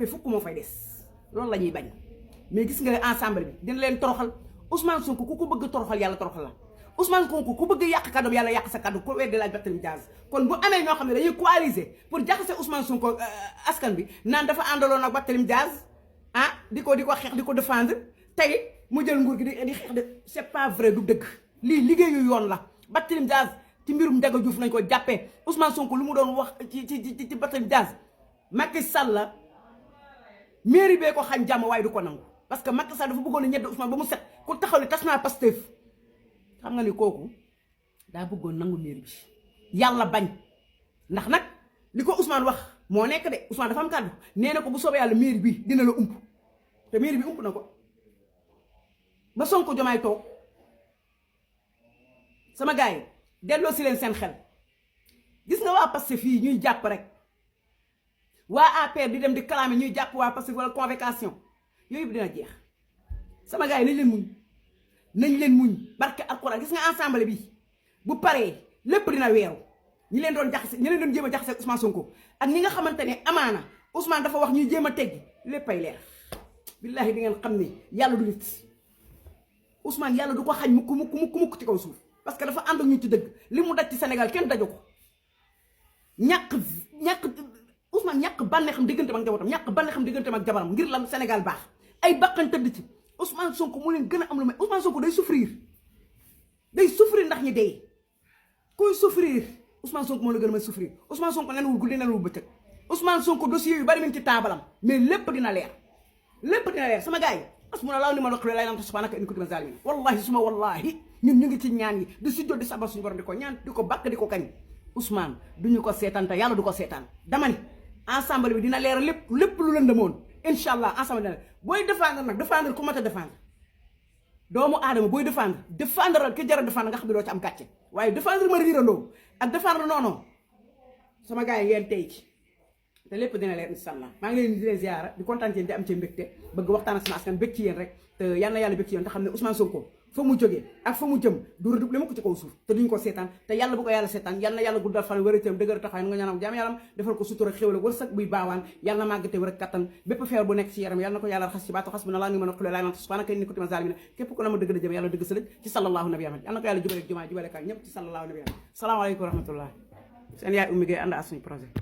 fukk moo fay des loolu la ñuy bañ mais gis nga ensemble bi dina leen toroxal Ousmane Sonko ku ko bëgg toroxal yàlla toroxal la Ousmane Sonko ku bëgg yàq kàddu yàlla yàq sa kàddu ku weddi laaj Barthélémy Dias kon bu amee ñoo xam ne dañuy coaliser pour jaxase Ousmane Sonko askan bi naan dafa àndaloon ak Barthélémy Dias ah di ko xeex di ko défendre tey mu jël nguur gi di xeex de c'est pas vrai du dëgg lii liggéeyu yoon la Barthélémy Dias ci mbirum Ndiaga Diouf nañ ko jàppee Ousmane Sonko lu mu doon wax ci Barthélémy Dias Macky Sall la mairie bee ko xañ jàmm waaye du ko nangu parce que Macky Sall dafa bëggoon a ñedd Ousmane ba mu set ku taxaw ne tas naa Pastef xam nga ni kooku daa bëggoon nangu mairie bi yàlla bañ ndax nag li ko Ousmane wax moo nekk de Ousmane dafa am kàddu nee na ko bu soobee yàlla mairie bi dina la ump te mairie bi ump na ko ba Sonko Jomaay toog sama gars yi delloo si leen seen xel gis nga waa Pastef fii ñuy jàpp rek waa APR di dem di clamer ñuy jàpp waa Pastef wala convocation yooyu bi dina jeex sama gars yi nañ leen muñ barke alxuraan gis nga ensemble bi bu paree lépp dina weeru ñi leen doon jéem a jaxase Ousmane Sonko ak ñi nga xamante ne amaana Ousmane dafa wax ñuy jéem a teggi léppay leer billaahi di ngeen xam ne yàlla du nit Ousmane yàlla du ko xañ mukk ci kaw suuf parce que dafa ànd ak ñu ci dëgg li mu daj ci Sénégal kenn daju ko ñàkk Ousmane ñàkk bànneexam digganteem ak njabootam ñàkk bànneexam digganteem ak jabaram ngir lan Sénégal baax ay bakkan tëdd ci Ousmane Sonko mu leen gën a am lu may Ousmane Sonko day souffrir ndax ñi dee kuy souffrir Ousmane Sonko moo la gën a may souffrir Ousmane Sonko nelawul guddi nelawul bëccëg Ousmane Sonko dossier yu bari mi ngi ci taabalam mais lépp dina leer sama gars yi asmuna laaw ni ma doqale lay lamta subhanaka inni kuntu minaz zalimin wallahi ñun ñu ngi ci ñaan yi di sujjóot di sabal suñu borom di ko ñaan di ko bàkk di ko kañ Ousmane duñu ko seetaan te yàlla du ko seetaan dama ni ensemble bi dina leer lépp lu lëndëmoon incha allah ensemble dina booy défendre nag défendre ku mat a défendre doomu aadama booy défendre ki jara défendre nga xam ne doo ci am gàcce waaye défendre ma riirandoo ak défendre non sama gars yi ngeen tey ci te lépp dina leer incha allah maa ngi leen di leen ziara di kontaan ci yéen di am ci mbégte bëgg waxtaan ak sama askan bëgg ci yéen rek te yal na yàlla bëgg ci yéen te xam ne Ousmane Sonko fa mu jógee ak fa mu jëm du redoublé ma ko ci kaw suuf te duñ ko seetaan te yàlla bu ko yàlla seetaan yal na yàlla guddal fan wératam dëgër taxawaay nga ñaanam jaam yàllam defal ko sutura xéwal ak wërsëg buy baawaan yal na màggate wër ak kattan bépp feebar bu nekk ci yaram yal na ko yàlla raxas ci baatu xas bu na laa ngi mën a xule laay man subhanaka inni kuntu minaz zalimin képp ku na ma dëgg la jëm yàlla dëgg sëlëj ci sallallahu nabi Muhammad yal na ko yàlla jubale ak jumaa jubale kaay ñëpp ci sallallahu nabi Muhammad salaamaaleykum wa rahmatullah seen yaay Oumy Gueye ànd ak suñu projet